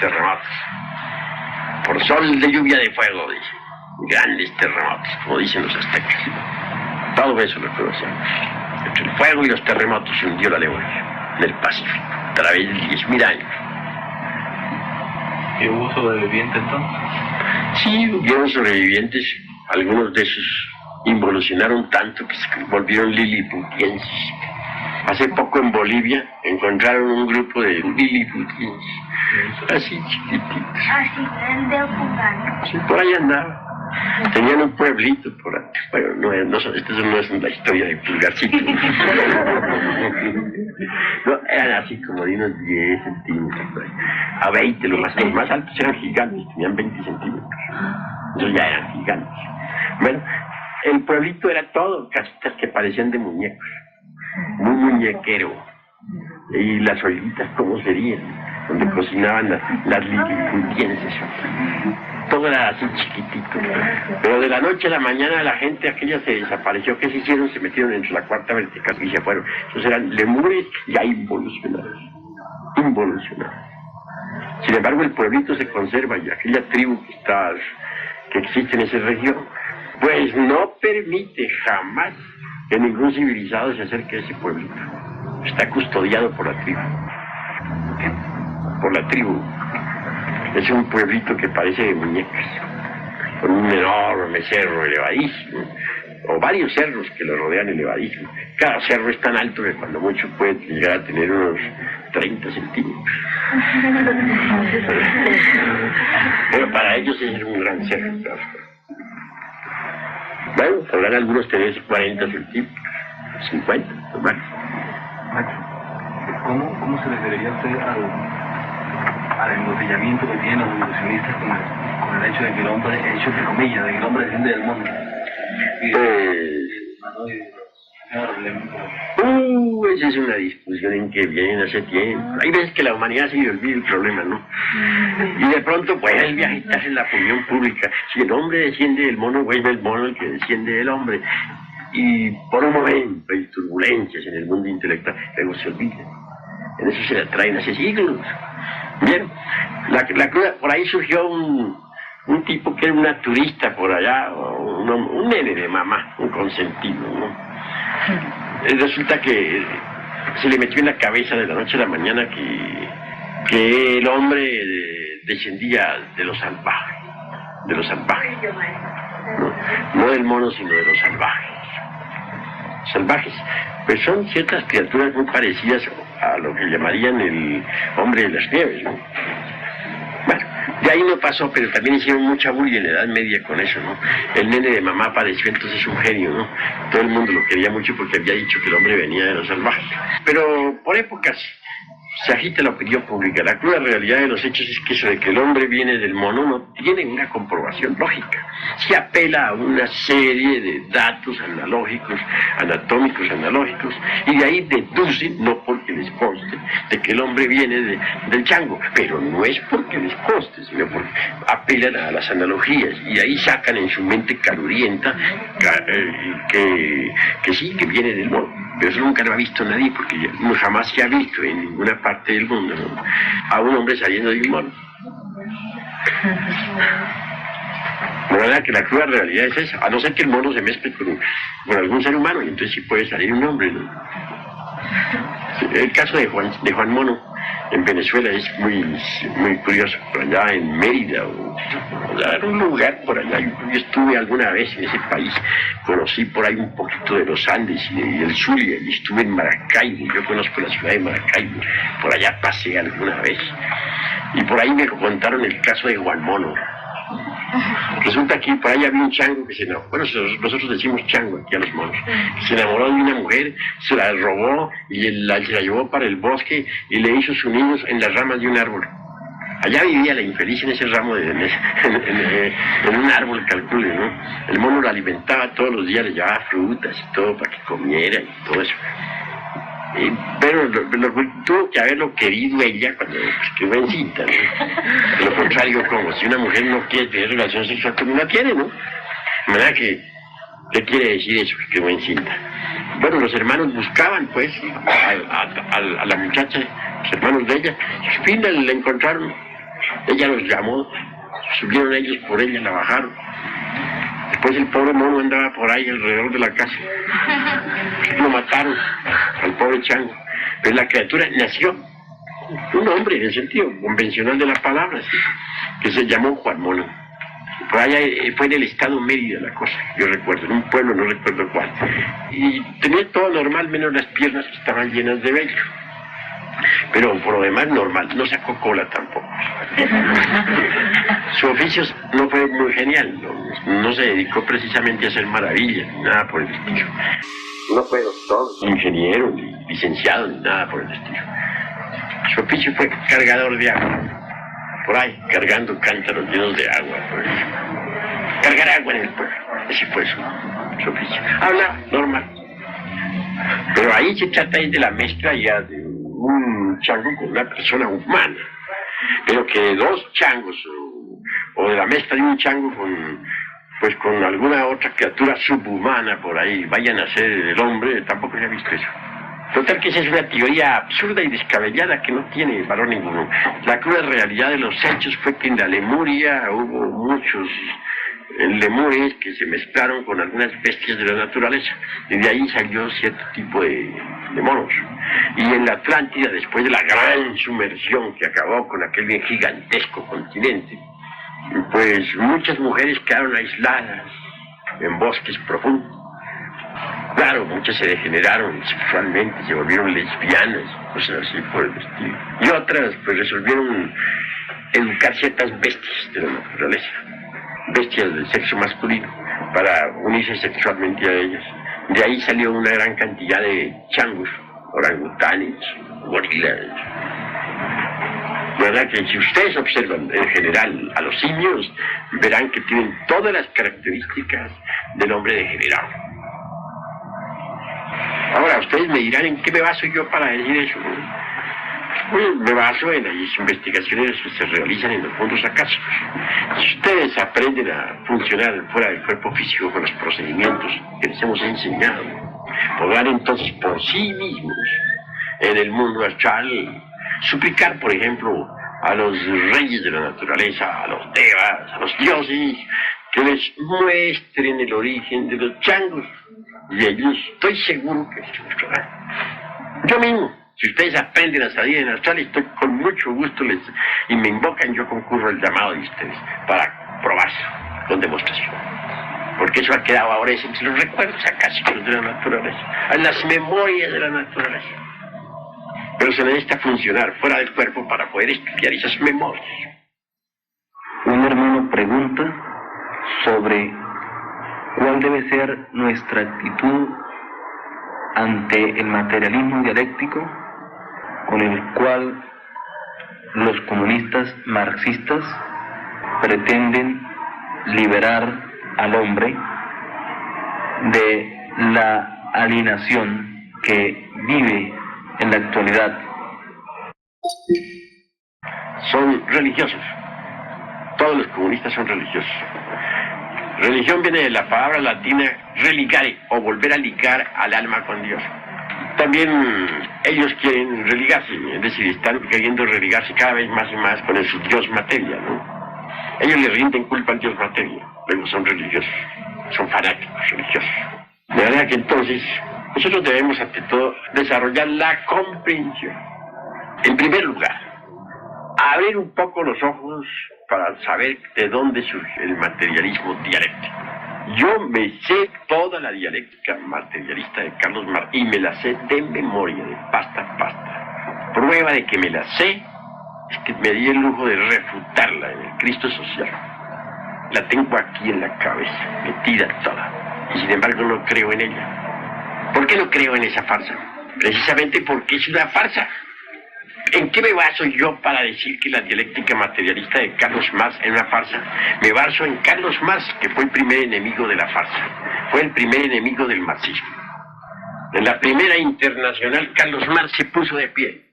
terremotos. Por sol de lluvia de fuego, dice. Grandes terremotos, como dicen los aztecas. Todo eso lo conocemos. Entre el fuego y los terremotos se hundió la Lemuria, en el Pacífico, a través de 10.000 años. ¿Y hubo sobrevivientes entonces? Sí, hubieron sobrevivientes. Algunos de esos involucionaron tanto que se volvieron liliputienses. Hace poco en Bolivia encontraron un grupo de liliputienses, así chiquititos. Así, de Ocupán. Sí, por ahí andaba. Tenían un pueblito por ahí. Bueno, esto no es la historia de Pulgarcito. No, eran así como de unos 10 centímetros, a 20, los más altos eran gigantes, tenían 20 centímetros. Entonces ya eran gigantes. Bueno, el pueblito era todo casitas que parecían de muñecos, muy muñequero. Y las ollitas, ¿cómo serían? Donde cocinaban las liliputienses. Todo era así chiquitito. Pero de la noche a la mañana la gente aquella se desapareció. ¿Qué se hicieron? Se metieron entre la cuarta vertical y se fueron. Entonces eran lemures ya involucionados. Involucionados. Sin embargo, el pueblito se conserva y aquella tribu que existe en esa región, pues no permite jamás que ningún civilizado se acerque a ese pueblito. Está custodiado por la tribu. Por la tribu. Es un pueblito que parece de muñecas, con un enorme cerro elevadísimo, o varios cerros que lo rodean elevadísimo. Cada cerro es tan alto que cuando mucho puede llegar a tener unos 30 centímetros. Pero para ellos es un gran cerro. Bueno, podrán algunos tener 40 centímetros, 50, normal. ¿Cómo se referiría usted al embotellamiento que tienen los evolucionistas con el hecho de que el hombre, entre comillas, de que el hombre desciende del mono? Esa es una discusión en que vienen hace tiempo. Hay veces que la humanidad se le olvida el problema, ¿no? Y de pronto vuelve a agitarse en la opinión pública. Si el hombre desciende del mono, vuelve el mono el que desciende del hombre. Y por un momento hay turbulencias en el mundo intelectual, luego se olvida. En eso se la traen hace siglos. Bien, la cruda, por ahí surgió un tipo que era un naturista por allá, un nene de mamá, un consentido, ¿no? Resulta que se le metió en la cabeza de la noche a la mañana que el hombre descendía de los salvajes, no del mono, sino de los salvajes, pues son ciertas criaturas muy parecidas a lo que llamarían el hombre de las nieves, ¿no? Bueno, de ahí no pasó, pero también hicieron mucha bulla en la Edad Media con eso, ¿no? El nene de mamá pareció entonces un genio, ¿no? Todo el mundo lo quería mucho porque había dicho que el hombre venía de los salvajes. Pero por épocas se agita la opinión pública. La cruda realidad de los hechos es que eso de que el hombre viene del mono no tiene una comprobación lógica. Se apela a una serie de datos analógicos, anatómicos analógicos, y de ahí deducen, no porque les conste, de que el hombre viene del chango, pero no es porque les conste, sino porque apelan a las analogías, y de ahí sacan en su mente calurienta que sí, que viene del mono. Pero eso nunca lo ha visto nadie, porque jamás se ha visto en ninguna parte del mundo, ¿no?, a un hombre saliendo de un mono. De verdad que la cruda realidad es esa, a no ser que el mono se mezcle con algún ser humano, y entonces sí puede salir un hombre, ¿no? El caso de Juan Mono en Venezuela es muy curioso. Por allá en Mérida, en un lugar por allá, yo estuve alguna vez en ese país, conocí por ahí un poquito de los Andes y del Zulia, y estuve en Maracaibo. Yo conozco la ciudad de Maracaibo, por allá pasé alguna vez, y por ahí me contaron el caso de Juan Mono. Resulta que por ahí había un chango que se enamoró, bueno, nosotros decimos chango aquí a los monos, que se enamoró de una mujer, se la robó y se la llevó para el bosque y le hizo sus nidos en las ramas de un árbol. Allá vivía la infeliz en ese ramo, en un árbol, calcule, ¿no? El mono la alimentaba todos los días, le llevaba frutas y todo para que comiera y todo eso. Pero tuvo que haberlo querido ella cuando quedó encinta, ¿no? De lo contrario, como si una mujer no quiere tener relación sexual, pues no la quiere, ¿no? De manera que, ¿qué quiere decir eso? Que quedó encinta. Bueno, los hermanos buscaban, pues, a la muchacha, los hermanos de ella, y al fin la encontraron Ella los llamó, subieron ellos por ella, la bajaron. Después el pobre mono andaba por ahí alrededor de la casa. Lo mataron al pobre chango. Pero la criatura nació, un hombre en el sentido convencional de la palabra, ¿sí? Que se llamó Juan Mono. Por allá fue en el estado Mérida la cosa, yo recuerdo, en un pueblo, no recuerdo cuál. Y tenía todo normal, menos las piernas que estaban llenas de vello. Pero por lo demás normal, no sacó cola tampoco. Su oficio no fue muy genial, no se dedicó precisamente a hacer maravillas, ni nada por el estilo. No fue doctor, ni ingeniero, ni licenciado, ni nada por el estilo. Su oficio fue cargador de agua, por ahí, cargando cántaros llenos de agua, por ahí. Cargar agua en el pueblo, ese fue su oficio. Habla normal. Pero ahí se trata de la mezcla ya de un chango con una persona humana, pero que dos changos, o de la mezcla de un chango con alguna otra criatura subhumana por ahí, vayan a ser el hombre, tampoco se ha visto eso. Total que esa es una teoría absurda y descabellada que no tiene valor ninguno. La cruda realidad de los hechos fue que en la Lemuria hubo muchos lemures que se mezclaron con algunas bestias de la naturaleza, y de ahí salió cierto tipo de monos. Y en la Atlántida, después de la gran sumersión que acabó con aquel bien gigantesco continente, pues muchas mujeres quedaron aisladas en bosques profundos. Claro, muchas se degeneraron sexualmente, se volvieron lesbianas, cosas así por el estilo. Y otras pues resolvieron educar ciertas bestias de la naturaleza, bestias del sexo masculino, para unirse sexualmente a ellas. De ahí salió una gran cantidad de changos, orangutanes, gorilas. La verdad que si ustedes observan en general a los simios, verán que tienen todas las características del hombre degenerado. Ahora, ustedes me dirán en qué me baso yo para decir eso, ¿no? Pues me baso en las investigaciones que se realizan en los fondos acásicos. Si ustedes aprenden a funcionar fuera del cuerpo físico con los procedimientos que les hemos enseñado, podrán entonces por sí mismos en el mundo astral suplicar, por ejemplo, a los reyes de la naturaleza, a los devas, a los dioses, que les muestren el origen de los changos. Y ellos, estoy seguro que se mostrarán. Yo mismo, si ustedes aprenden a salir en astral, estoy con mucho gusto y me invocan, yo concurro al llamado de ustedes para probarse con demostración. Porque eso ha quedado ahora en los recuerdos acásicos de la naturaleza, en las memorias de la naturaleza. Pero se necesita funcionar fuera del cuerpo para poder estudiar esas memorias. Un hermano pregunta sobre cuál debe ser nuestra actitud ante el materialismo dialéctico con el cual los comunistas marxistas pretenden liberar al hombre de la alienación que vive en la actualidad. Son religiosos. Todos los comunistas son religiosos. Religión viene de la palabra latina religare, o volver a ligar al alma con Dios. También ellos quieren religarse, es decir, están queriendo religarse cada vez más y más con su Dios materia, ¿no? Ellos le rinden culpa al Dios materia, luego son religiosos, son fanáticos religiosos. De manera que entonces nosotros debemos ante todo desarrollar la comprensión. En primer lugar, abrir un poco los ojos para saber de dónde surge el materialismo dialéctico. Yo me sé toda la dialéctica materialista de Carlos Marx y me la sé de memoria, de pasta a pasta. Prueba de que me la sé es que me di el lujo de refutarla en el Cristo social. La tengo aquí en la cabeza, metida toda, y sin embargo no creo en ella. ¿Por qué no creo en esa farsa? Precisamente porque es una farsa. ¿En qué me baso yo para decir que la dialéctica materialista de Carlos Marx es una farsa? Me baso en Carlos Marx, que fue el primer enemigo de la farsa. Fue el primer enemigo del marxismo. En la primera internacional, Carlos Marx se puso de pie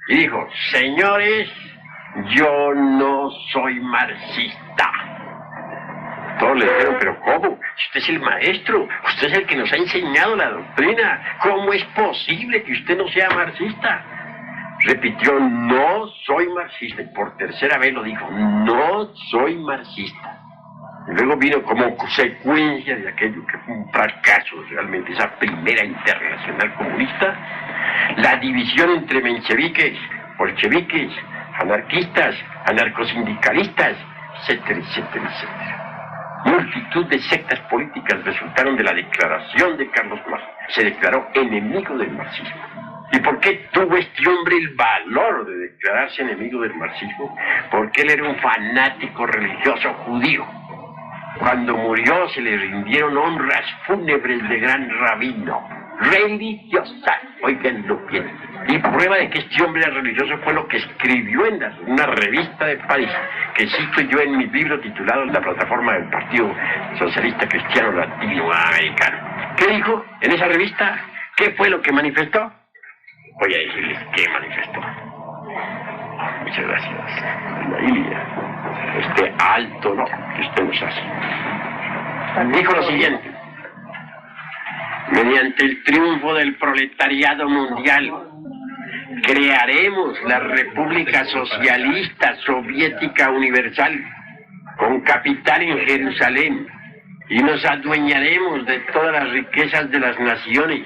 y dijo: señores, yo no soy marxista. Todos le dijeron: pero ¿cómo? Usted es el maestro, usted es el que nos ha enseñado la doctrina. ¿Cómo es posible que usted no sea marxista? repitió: no soy marxista, y por tercera vez lo dijo: no soy marxista. Y luego vino como consecuencia de aquello que fue un fracaso realmente, esa primera internacional comunista, la división entre mencheviques, bolcheviques, anarquistas, anarcosindicalistas, etcétera, etcétera, etcétera. Multitud de sectas políticas resultaron de la declaración de Carlos Marx. Se declaró enemigo del marxismo. ¿Y por qué tuvo este hombre el valor de declararse enemigo del marxismo? Porque él era un fanático religioso judío. Cuando murió se le rindieron honras fúnebres de gran rabino, religiosa, oiganlo bien. Y prueba de que este hombre era religioso fue lo que escribió en una revista de París, que cito yo en mi libro titulado La plataforma del Partido Socialista Cristiano Latinoamericano. ¿Qué dijo en esa revista? ¿Qué fue lo que manifestó? Voy a decirles qué manifestó. Muchas gracias. La Ilia, este alto no que usted nos hace. Dijo lo siguiente: mediante el triunfo del proletariado mundial, crearemos la República Socialista Soviética Universal, con capital en Jerusalén, y nos adueñaremos de todas las riquezas de las naciones,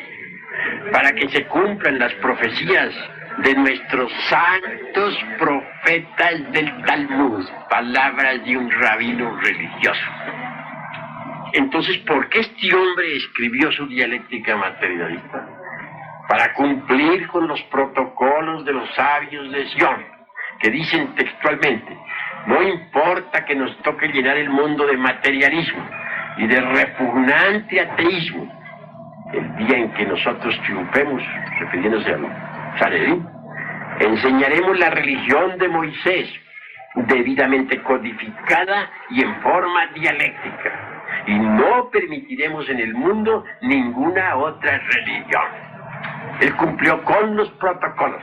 para que se cumplan las profecías de nuestros santos profetas del Talmud, palabras de un rabino religioso. Entonces, ¿por qué este hombre escribió su dialéctica materialista? Para cumplir con los protocolos de los sabios de Sion, que dicen textualmente: no importa que nos toque llenar el mundo de materialismo y de repugnante ateísmo, el día en que nosotros triunfemos, refiriéndose al Sanedrín, enseñaremos la religión de Moisés, debidamente codificada y en forma dialéctica, y no permitiremos en el mundo ninguna otra religión. Él cumplió con los protocolos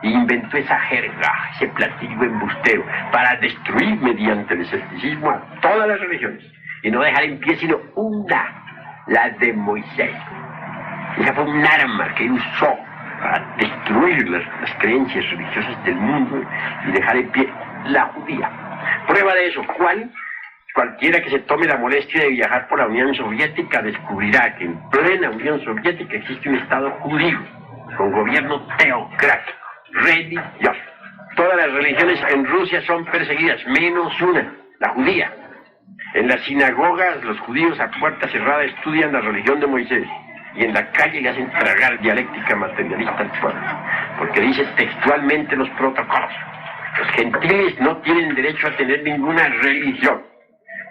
e inventó esa jerga, ese platillo embustero, para destruir mediante el escepticismo a todas las religiones y no dejar en pie sino una, la de Moisés. Esa fue un arma que él usó para destruir las creencias religiosas del mundo y dejar en pie la judía. Prueba de eso, ¿cuál? Cualquiera que se tome la molestia de viajar por la Unión Soviética descubrirá que en plena Unión Soviética existe un Estado judío, con gobierno teocrático, religioso. Todas las religiones en Rusia son perseguidas, menos una, la judía. En las sinagogas, los judíos a puerta cerrada estudian la religión de Moisés, y en la calle le hacen tragar dialéctica materialista al pueblo, porque dice textualmente los protocolos: los gentiles no tienen derecho a tener ninguna religión.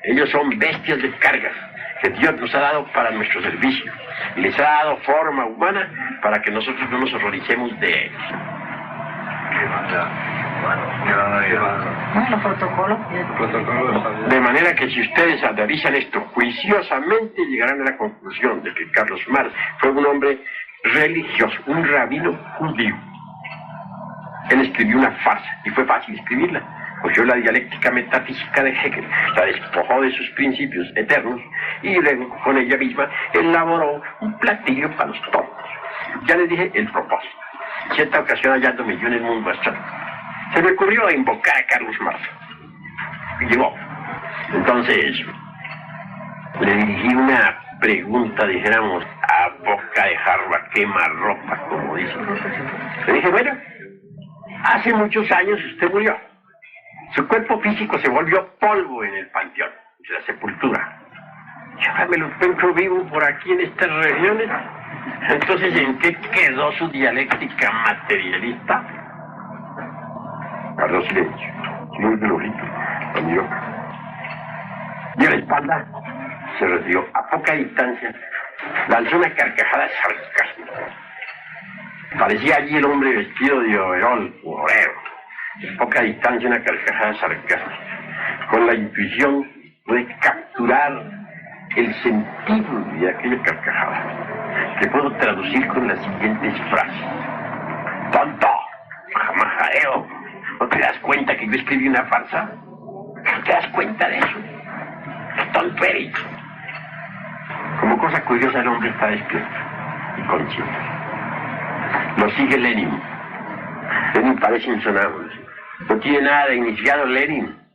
Ellos son bestias de cargas que Dios nos ha dado para nuestro servicio, y les ha dado forma humana para que nosotros no nos horroricemos de ellos. Los protocolos. De manera que si ustedes analizan esto juiciosamente, llegarán a la conclusión de que Carlos Marx fue un hombre religioso, un rabino judío. Él escribió una farsa, y fue fácil escribirla. Cogió la dialéctica metafísica de Hegel, la despojó de sus principios eternos, y luego con ella misma elaboró un platillo para los tontos. Ya les dije el propósito. En cierta ocasión, hallándome yo en el mundo astral, se me ocurrió invocar a Carlos Marx. Y llegó. Entonces, le dirigí una pregunta, dijéramos, a boca de jarro, a quemarropa, como dicen. Le dije: bueno, hace muchos años usted murió. Su cuerpo físico se volvió polvo en el panteón, en la sepultura. Yo ahora me lo encuentro vivo por aquí en estas regiones. Entonces, ¿en qué quedó su dialéctica materialista? Guardó silencio, muy glorito, lo miró. Dio la espalda, se retiró a poca distancia, lanzó una carcajada sarcástica. Parecía allí el hombre vestido de overol, obrero. A poca distancia, una carcajada sarcástica. Con la intuición pude capturar el sentido de aquella carcajada, que puedo traducir con las siguientes frases: tonto, majadero, ¿no te das cuenta que yo escribí una farsa? ¿No te das cuenta de eso? ¡Qué tonto eres! Como cosa curiosa, el hombre está despierto y consciente. Lo sigue Lenin. Lenin parece insonable. No tiene nada de iniciado Lenin.